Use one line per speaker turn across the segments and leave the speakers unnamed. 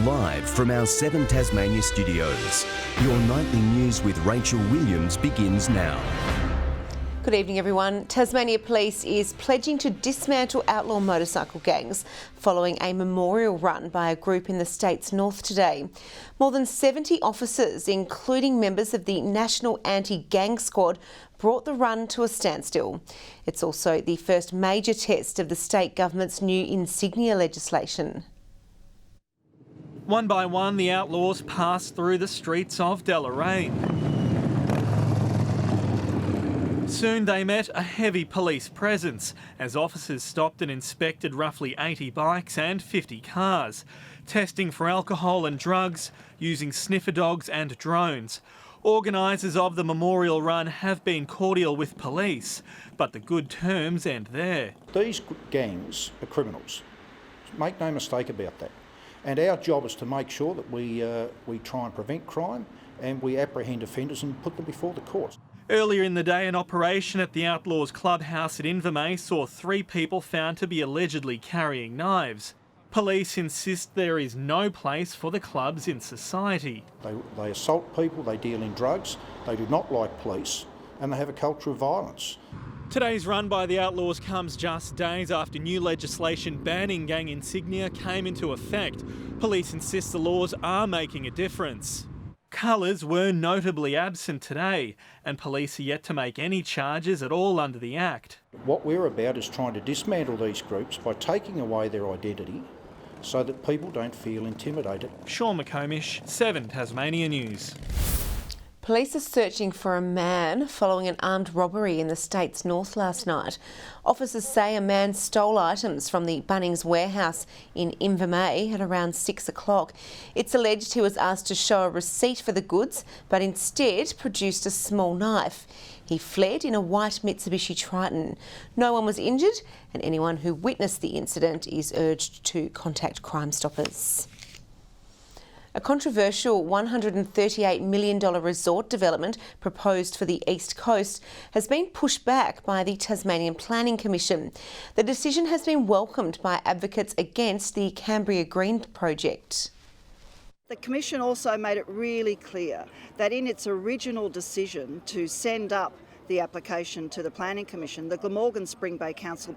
Live from our 7 Tasmania studios, your nightly news with Rachel Williams begins now.
Good evening, everyone. Tasmania Police is pledging to dismantle outlaw motorcycle gangs following a memorial run by a group in the state's north today. More than 70 officers, including members of the National Anti-Gang Squad, brought the run to a standstill. It's also the first major test of the state government's new insignia legislation.
One by one, the outlaws passed through the streets of Deloraine. Soon they met a heavy police presence as officers stopped and inspected roughly 80 bikes and 50 cars, testing for alcohol and drugs, using sniffer dogs and drones. Organisers of the memorial run have been cordial with police, but the good terms end there.
These gangs are criminals. Make no mistake about that. And our job is to make sure that we try and prevent crime and we apprehend offenders and put them before the court.
Earlier in the day, an operation at the Outlaws clubhouse at Invermay saw 3 people found to be allegedly carrying knives. Police insist there is no place for the clubs in society.
They assault people, they deal in drugs, they do not like police, and they have a culture of violence.
Today's run by the Outlaws comes just days after new legislation banning gang insignia came into effect. Police insist the laws are making a difference. Colours were notably absent today, and police are yet to make any charges at all under the Act.
What we're about is trying to dismantle these groups by taking away their identity so that people don't feel intimidated.
Sean McComish, 7 Tasmania News.
Police are searching for a man following an armed robbery in the state's north last night. Officers say a man stole items from the Bunnings warehouse in Invermay at around 6 o'clock. It's alleged he was asked to show a receipt for the goods, but instead produced a small knife. He fled in a white Mitsubishi Triton. No one was injured, and anyone who witnessed the incident is urged to contact Crime Stoppers. A controversial $138 million resort development proposed for the East Coast has been pushed back by the Tasmanian Planning Commission. The decision has been welcomed by advocates against the Cambria Green project.
The Commission also made it really clear that in its original decision to send up the application to the Planning Commission, the Glamorgan Spring Bay Council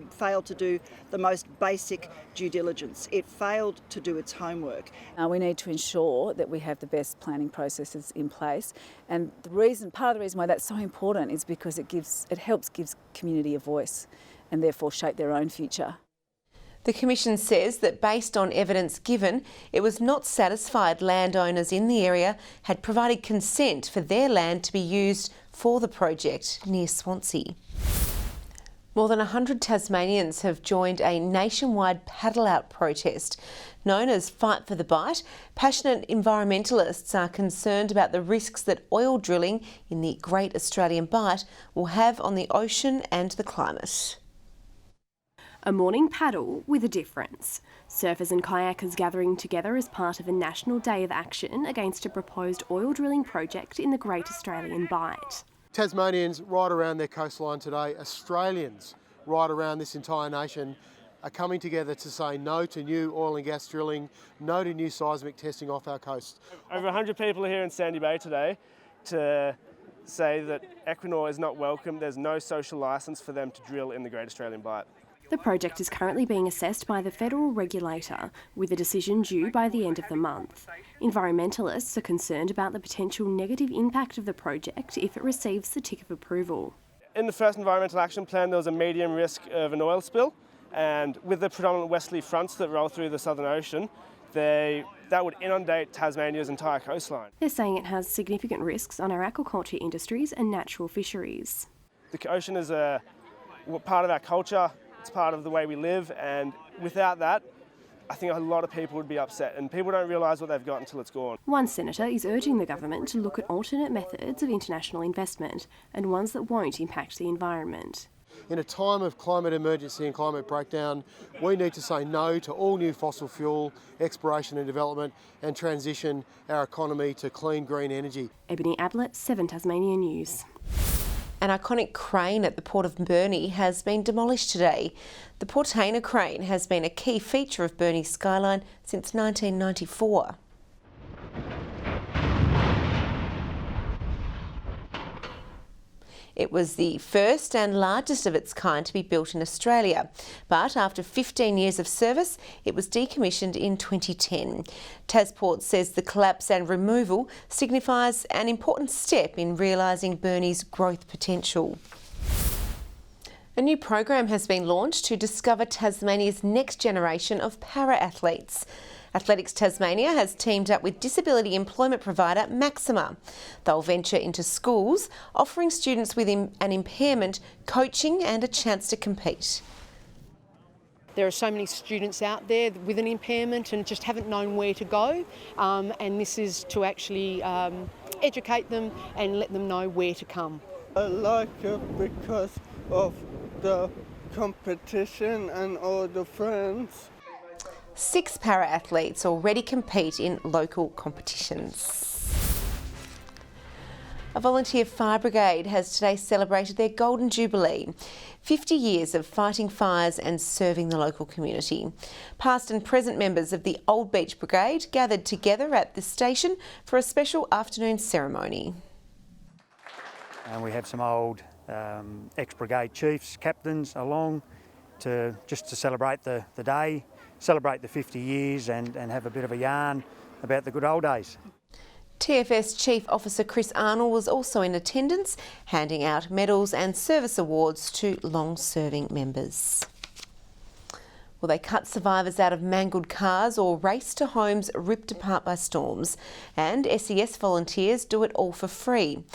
failed to do the most basic due diligence. It failed to do its homework.
We need to ensure that we have the best planning processes in place, and part of the reason why that's so important is because it helps give community a voice and therefore shape their own future.
The Commission says that based on evidence given, it was not satisfied landowners in the area had provided consent for their land to be used for the project near Swansea. More than 100 Tasmanians have joined a nationwide paddle-out protest. Known as Fight for the Bite, passionate environmentalists are concerned about the risks that oil drilling in the Great Australian Bight will have on the ocean and the climate.
A morning paddle with a difference. Surfers and kayakers gathering together as part of a national day of action against a proposed oil drilling project in the Great Australian Bight.
Tasmanians right around their coastline today, Australians right around this entire nation are coming together to say no to new oil and gas drilling, no to new seismic testing off our coast.
Over 100 people are here in Sandy Bay today to say that Equinor is not welcome. There's no social licence for them to drill in the Great Australian Bight.
The project is currently being assessed by the federal regulator, with a decision due by the end of the month. Environmentalists are concerned about the potential negative impact of the project if it receives the tick of approval.
In the first environmental action plan, there was a medium risk of an oil spill, and with the predominant westerly fronts that roll through the Southern Ocean, that would inundate Tasmania's entire coastline.
They're saying it has significant risks on our aquaculture industries and natural fisheries.
The ocean is a part of our culture. It's part of the way we live, and without that, I think a lot of people would be upset, and people don't realise what they've got until it's gone.
One senator is urging the government to look at alternate methods of international investment and ones that won't impact the environment.
In a time of climate emergency and climate breakdown, we need to say no to all new fossil fuel exploration and development and transition our economy to clean green energy.
Ebony Ablett, 7 Tasmania News.
An iconic crane at the Port of Burnie has been demolished today. The Portainer crane has been a key feature of Burnie's skyline since 1994. It was the first and largest of its kind to be built in Australia, but after 15 years of service, it was decommissioned in 2010. Tasport says the collapse and removal signifies an important step in realising Burnie's growth potential. A new program has been launched to discover Tasmania's next generation of para-athletes. Athletics Tasmania has teamed up with disability employment provider Maxima. They'll venture into schools, offering students with an impairment coaching and a chance to compete.
There are so many students out there with an impairment and just haven't known where to go, and this is to actually educate them and let them know where to come.
I like it because of the competition and all the friends.
6 para-athletes already compete in local competitions. A volunteer fire brigade has today celebrated their Golden Jubilee, 50 years of fighting fires and serving the local community. Past and present members of the Old Beach Brigade gathered together at the station for a special afternoon ceremony.
And we have some old ex-brigade chiefs, captains along to celebrate the day, celebrate the 50 years and have a bit of a yarn about the good old days.
TFS Chief Officer Chris Arnold was also in attendance, handing out medals and service awards to long-serving members. Well, they cut survivors out of mangled cars or race to homes ripped apart by storms. And SES volunteers do it all for free.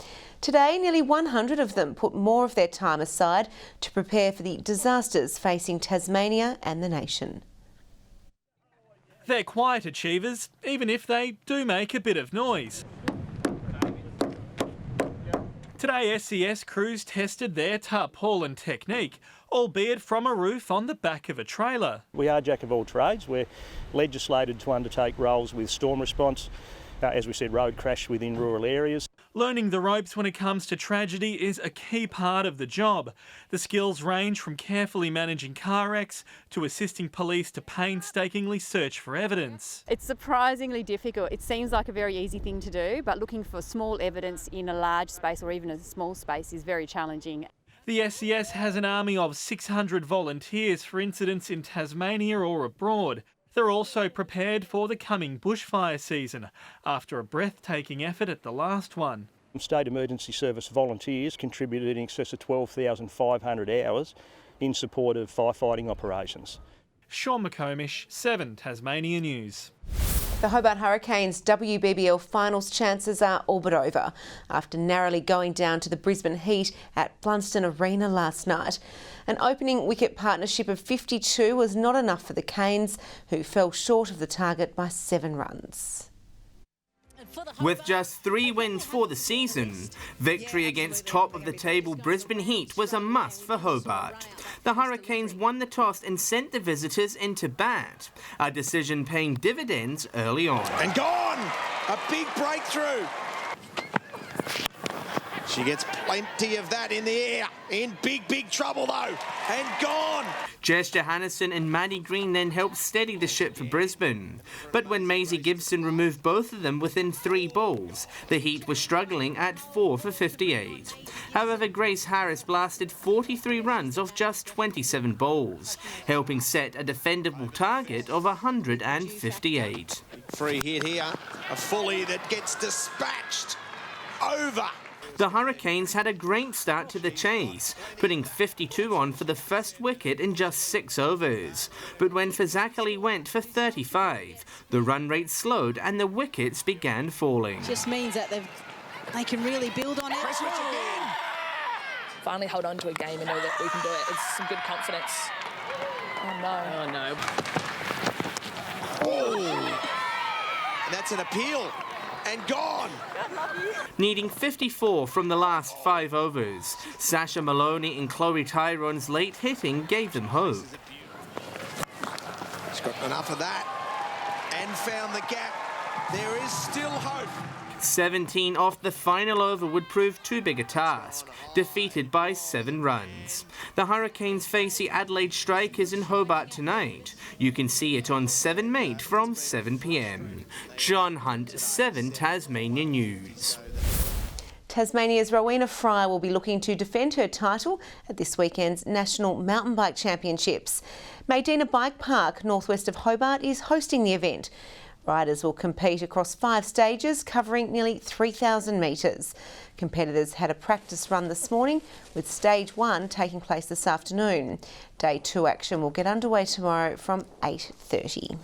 Today, nearly 100 of them put more of their time aside to prepare for the disasters facing Tasmania and the nation.
They're quiet achievers, even if they do make a bit of noise. Today, SES crews tested their tarpaulin technique, albeit from a roof on the back of a trailer.
We are jack of all trades. We're legislated to undertake roles with storm response, as we said, road crash within rural areas.
Learning the ropes when it comes to tragedy is a key part of the job. The skills range from carefully managing car wrecks to assisting police to painstakingly search for evidence.
It's surprisingly difficult. It seems like a very easy thing to do, but looking for small evidence in a large space or even a small space is very challenging.
The SES has an army of 600 volunteers for incidents in Tasmania or abroad. They're also prepared for the coming bushfire season, after a breathtaking effort at the last one.
State Emergency Service volunteers contributed in excess of 12,500 hours in support of firefighting operations.
Sean McComish, 7 Tasmania News.
The Hobart Hurricanes' WBBL finals chances are all but over after narrowly going down to the Brisbane Heat at Blunston Arena last night. An opening wicket partnership of 52 was not enough for the Canes, who fell short of the target by 7 runs.
With just 3 wins for the season, victory against top-of-the-table Brisbane Heat was a must for Hobart. The Hurricanes won the toss and sent the visitors into bat, a decision paying dividends early on.
And gone! A big breakthrough! She gets plenty of that in the air. In big trouble though. And gone!
Jess Johannesson and Maddie Green then helped steady the ship for Brisbane. But when Maisie Gibson removed both of them within 3 balls, the Heat was struggling at 4 for 58. However, Grace Harris blasted 43 runs off just 27 balls, helping set a defendable target of 158.
Free hit here. A fully that gets dispatched. Over.
The Hurricanes had a great start to the chase, putting 52 on for the first wicket in just 6 overs. But when Fazakali went for 35, the run rate slowed and the wickets began falling.
Just means that they can really build on it.
Finally hold on to a game and know that we can do it. It's some good confidence. Oh no.
Oh no. Oh. And that's an appeal. And gone!
Needing 54 from the last 5 overs, Sasha Maloney and Chloe Tyrone's late hitting gave them hope.
She's got enough of that and found the gap. There is still hope.
17 off the final over would prove too big a task, defeated by 7 runs. The Hurricanes face the Adelaide Strikers in Hobart tonight. You can see it on 7 Mate from 7 p.m. John Hunt, 7 Tasmania News.
Tasmania's Rowena Fry will be looking to defend her title at this weekend's National Mountain Bike Championships. Maydena Bike Park, northwest of Hobart, is hosting the event. Riders will compete across 5 stages, covering nearly 3,000 metres. Competitors had a practice run this morning, with stage 1 taking place this afternoon. Day 2 action will get underway tomorrow from 8:30.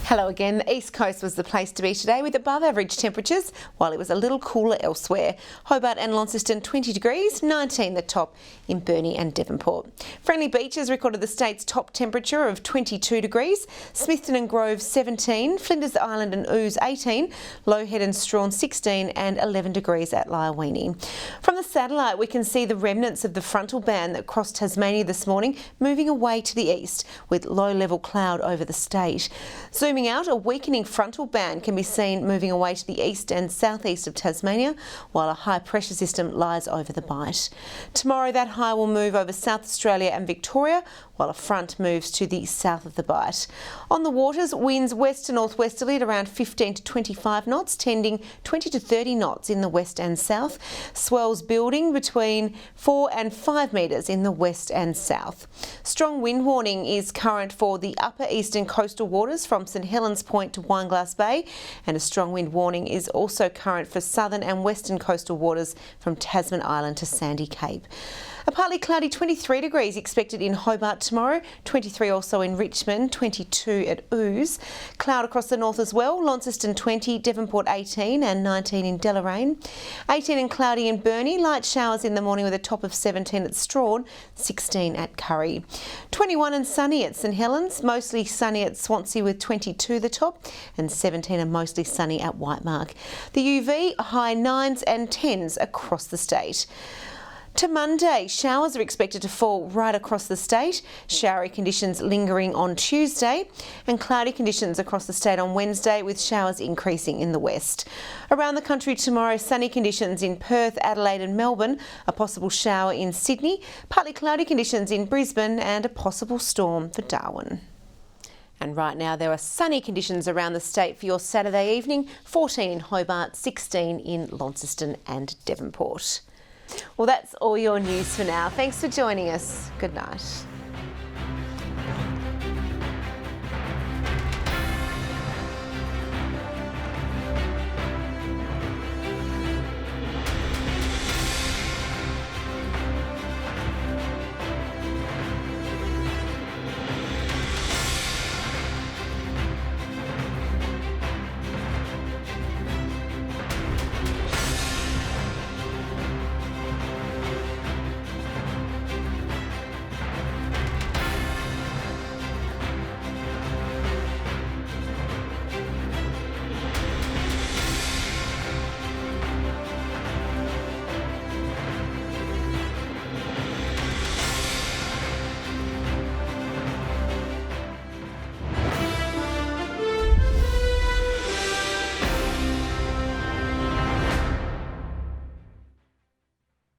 Hello again. The East Coast was the place to be today with above average temperatures, while it was a little cooler elsewhere. Hobart and Launceston 20 degrees, 19 the top in Burnie and Devonport. Friendly Beaches recorded the state's top temperature of 22 degrees, Smithton and Grove 17, Flinders Island and Ooze 18, Low Head and Strawn 16 and 11 degrees at Lyawini. From the satellite we can see the remnants of the frontal band that crossed Tasmania this morning moving away to the east with low level cloud over the state. Zooming out, a weakening frontal band can be seen moving away to the east and southeast of Tasmania, while a high pressure system lies over the Bight. Tomorrow that high will move over South Australia and Victoria, while a front moves to the south of the Bight. On the waters, winds west to northwesterly at around 15 to 25 knots, tending 20 to 30 knots in the west and south. Swells building between 4 and 5 metres in the west and south. Strong wind warning is current for the upper eastern coastal waters from St Helens Point to Wineglass Bay, and a strong wind warning is also current for southern and western coastal waters from Tasman Island to Sandy Cape. A partly cloudy 23 degrees expected in Hobart tomorrow, 23 also in Richmond, 22 at Ooze. Cloud across the north as well, Launceston 20, Devonport 18 and 19 in Deloraine. 18 and cloudy in Burnie, light showers in the morning with a top of 17 at Strawn, 16 at Curry. 21 and sunny at St Helens, mostly sunny at Swansea with 22 the top, and 17 and mostly sunny at Whitemark. The UV, high 9s and 10s across the state. To Monday, showers are expected to fall right across the state, showery conditions lingering on Tuesday, and cloudy conditions across the state on Wednesday with showers increasing in the west. Around the country tomorrow, sunny conditions in Perth, Adelaide and Melbourne, a possible shower in Sydney, partly cloudy conditions in Brisbane and a possible storm for Darwin. And right now there are sunny conditions around the state for your Saturday evening, 14 in Hobart, 16 in Launceston and Devonport. Well, that's all your news for now. Thanks for joining us. Good night.